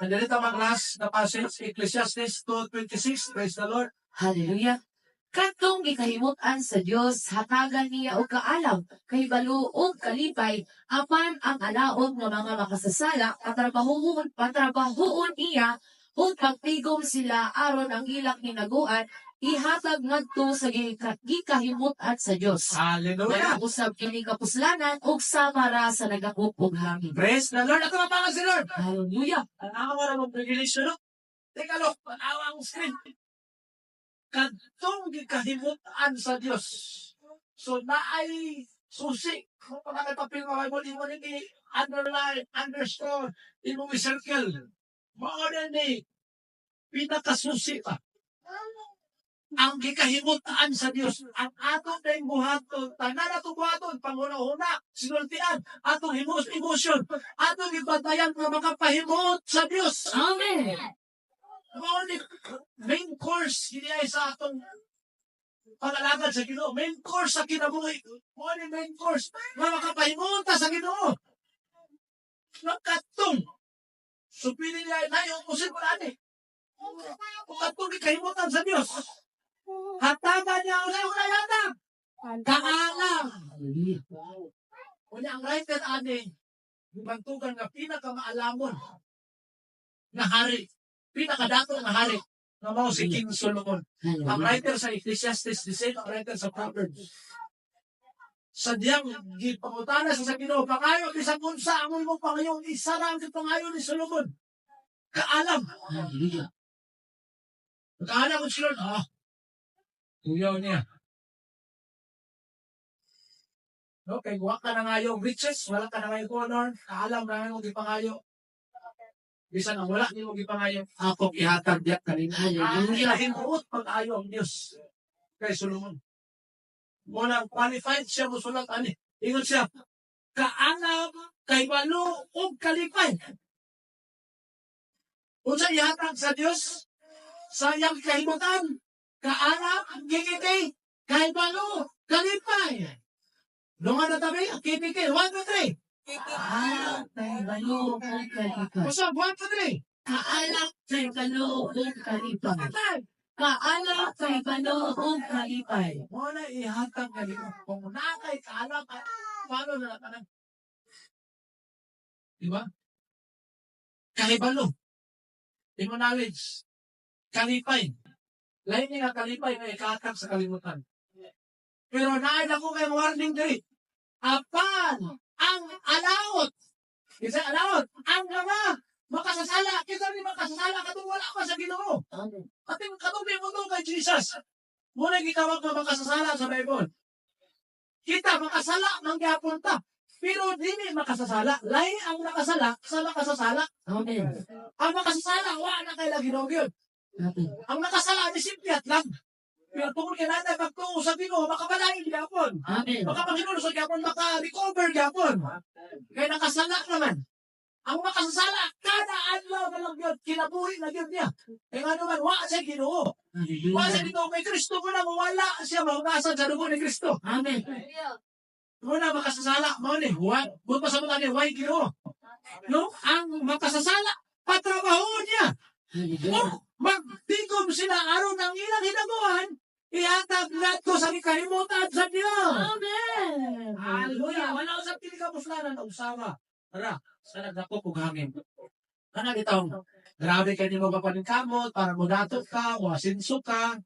Nandito ang class na passage, Ecclesiastes 2:26, praise the Lord. Hallelujah. Katong gikahimutan sa Dios, hatagan niya og kaalam, kay balo og kalipay, apan ang alaog nga mga makasasala, patrabahoon iya, ug pagtigom sila aron ang ilang hinaguan, ihatag ngadto sa gikahimutan sa Dios. Hallelujah. Kaya usab kini kapuslanan ug samara sa nagakupog hangin. Praise the Lord. Ako mapangan si Lord. Hallelujah. Ang mo na mong privilege, no? Teka, look, panawa ang screen. Kadtong gikahimutan sa Dios. So, naay susi. Kung pa na papel mga Bible, mo nini underline, underscore, imo i-circle. Mauna ni, pinakasusi pa. Ang gikahimutan sa Dios, ang atong tayong buhaton, tanan atong buhaton, panguna-una, sinultian, atong emosyon, atong ibatayan nga makapahimot sa Dios. Amen. Mao ni main course kini ay sa atong pangalagad sa Ginoo. Main course sa kinabuhi. Mao ni main course nga makapahimunta sa Ginoo. Nakatong. So pili niya na yung posible ani. Kung katong gikahimutan sa Dios. Hatagan niya ang sayong kayatag. Kaalam. Unya ang writer ani, gibantugan nga pinakamaalamon na hari. Pinakadato nga hari na mao si King Solomon. Ang writer sa Ecclesiastes, the same ang writer sa Proverbs. Sa diyang gipangutana sa Ginoo, pangayo bisag unsa ang imong pangayo, isa ra ang pangayo ni Solomon. Kaalam. Hallelujah. Kaalam ko si Lord, tuyaw niya. Okay, huwag ka na nga yung riches, wala ka na nga yung honor, kaalam na nga yung gipangayo. Bisan ang wala niyo gipangayo, ako ihatag diyak kanina. Hallelujah. Hinuot pag-ayo ang Dios kay Solomon. Muna qualified siya musulat ani. Ingon siya, kaalam kay balo ug kalipay. Unsa ihatag sa Dios sa iyang kahimutan? Kaalam gigiti kay balo kalipay. Lunga na tabi, KPK, 1, 2, 3. Kay balo ug kalipay. Usa, 1, 2, 3. Kaalak kay balo ug kalipay. Kaalak kay balo ug kalipay. Muna ihatag kanina. Kung nakay kaalam, paano na natanang? Diba? Kahibalo. Imo knowledge. Kalipay. Lain nga kalipay na ikatag sa kalimutan. Pero naayad ako kayong warning diri. Apan ang alawot. Isa alawot. Ang mga makasasala. Kita rin makasasala katong wala ka sa Ginoo. Ating katong mo to kay Jesus. Muna gitawag na makasasala sa Bible. Kita makasala ng gyapon ta. Pero dili makasasala. Lain ang nakasala sa makasasala. Amen. Ang makasasala, wala na kay lagi yun. Amen. Ang nakasala, di simpiat lang. Pero tungkol kay natin, pagtuo sa Ginoo, makapalain gyapon. Amen. Makapanginulo sa gyapon, maka-recover gyapon. Kaya nakasala naman. Ang makasasala, kada adlaw na lang yun, kinabuhi na yun niya. Kaya nga naman, wala siya Ginoo. Wala siya Hallelujah. Ginoo kay Kristo mo na, wala siya mahugasan sa dugo ni Kristo. Amen. Muna makasasala, mo ni, buwan pa sa mga ni, why Ginoo? No, ang makasasala, patrabaho niya. Hallelujah. O, magtigom sila araw ng ilang hinaguan, ihatag nato sa kalimutan sa Diyos. Amen. Hallelujah. Wala usap kini ka puslanan og sama. Tara, sa nagdako kog hangin. Kana gitawng grabe kay nimo papaningkamot para mo datot ka o asinso ka.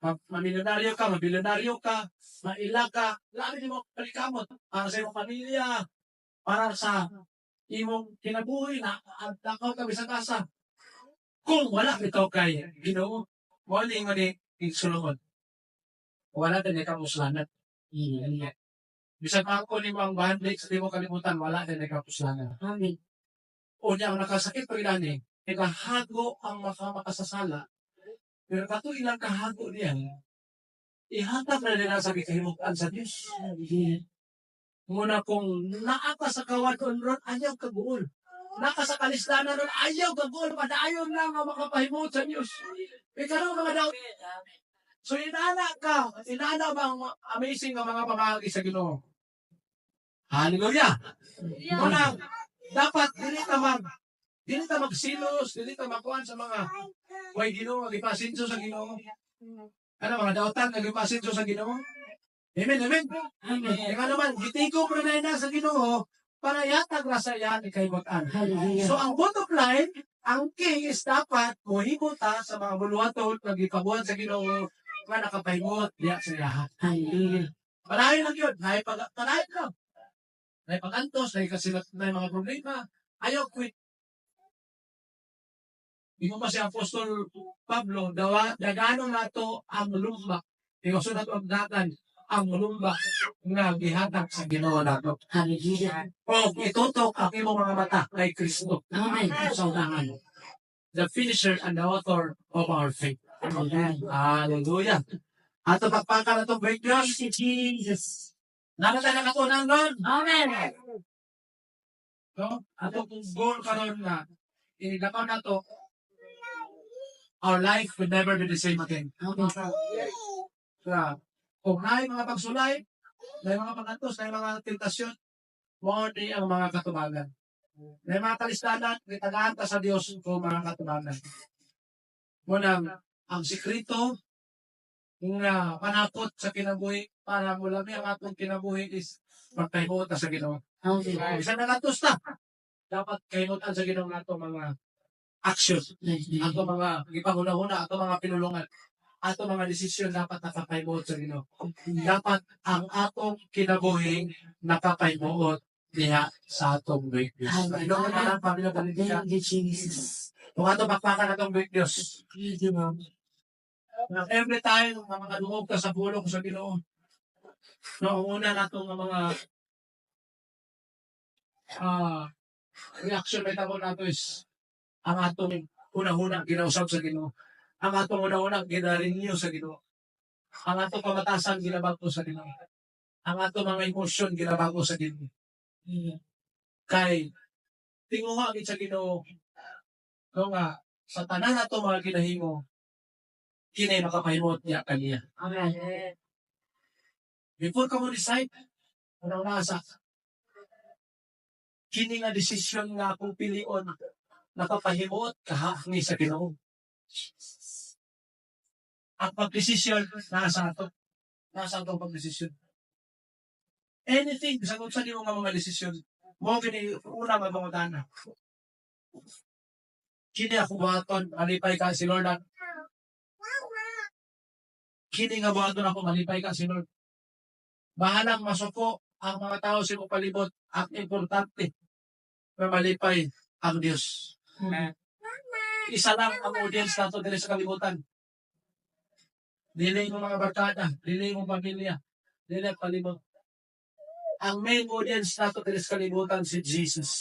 mamilyonaryo ka, mabilyonaryo ka, maila ka, labi mo palikamot para sa imong pamilya, para sa imong kinabuhi na ang takaw ka bisag asa. Kung wala bitaw kay Ginoo, wala nga ni igsulungon. Wala din ka muslanat. Bisag ako ni mga bandlik sa timo kalimutan, wala din ka muslanat. Amen. Unya ang nakasakit pa ilani, ikahago ang makasasala. Pero kato ilang kahago niya, ihatag na nila sa kahimutan sa Diyos. Muna kung naaka sa kawadon ron, ayaw kaguol. Naka sa kalistanan ron, ayaw kaguol. Padayon lang ang makapahimot sa Diyos. Ikaw mga daw. So inana ba ang amazing ang mga pamahagi sa Ginoo? Hallelujah! Muna, dapat dili ka magsilos, dili ka makuhan sa mga way Ginoo, magipasinso sa Ginoo. Ano mga dautan, nagipasinso sa Ginoo? Amen, amen. Ika naman, gitigo mo na sa Ginoo para yatag na sa iyan ikaibutan. So ang bottom line, ang key is dapat muhimot sa mga buluhaton, nagipabuhan sa Ginoo, nga nakapahimot, diya sa lahat. Panahin lang yun, panahin lang. May pag-antos, may mga problema. Ayaw quit. Ikaw ba si Apostol Pablo, dagano na to ang lumba. Ikaw sunod ang dagan, ang lumba nga gihatag sa Ginoo nato. Hallelujah. O itutok ang imong mga mata kay Kristo. Amen. Sa unahan. The finisher and the author of our faith. Hallelujah. Ato pagpaka na itong break Diyos. Jesus. Nakata na katunan ron. Amen. No? Ato kung goal karon na inilakaw na to, our life will never be the same again. Amen. Kaya, kung may mga pagsulay, may mga pag-antos, may mga tentasyon, mo di ang mga katubagan. May mga kalistanan, itagaan ka sa Diyos kung mga katubagan. Munang, ang sikrito, nga panakot sa kinabuhi, para mula ang atong kinabuhi is magkahimot sa Ginoo. Amen. Isa na natos na. Dapat kahimutan sa Ginoo nato mga action. Ato mga gipanguna-una, ato mga pinulungan. Ato mga desisyon dapat nakakahimot sa Ginoo. Dapat ang atong kinabuhi nakakahimot diha sa atong break Diyos. Amen. Ino nga pamilya panitika. Thank you, Jesus. Kung ato bakbakan atong break Diyos. Thank you, Lord. Every time nga makadungog ka sa pulong sa Ginoo. No, una nato nga mga reaction may tabo nato is ang atong unang-unang ginausap sa Ginoo. Ang atong unang-unang ginarenew sa Ginoo. Ang atong kamatasan ginabago sa Ginoo. Ang atong mga emosyon ginabago sa Ginoo. Kay tinguha gid sa Ginoo no nga sa tanan nato mga ginahimo kini makapahimot niya kaniya. Amen. Before ka mo decide, anong nasa? Kini nga desisyon nga akong pilion, nakapahimot kahangni sa Ginoo. Ang pagdesisyon, nasa ato. Nasa ato ang pagdesisyon. Anything, sagot sa niyo nga mga desisyon, mo gini una magmangutana. Kini ako buhaton, malipay ka si Lord. Kini nga buhaton ako, malipay ka si Lord. Bahalang masuko ang mga tao sa imong palibot. Ang importante na malipay ang Diyos. Isa lang ang audience nato dili sa kalibutan. Dili mo mga barkada, dili mo pamilya, dili ang palibot. Ang main audience nato dili sa kalibutan si Jesus.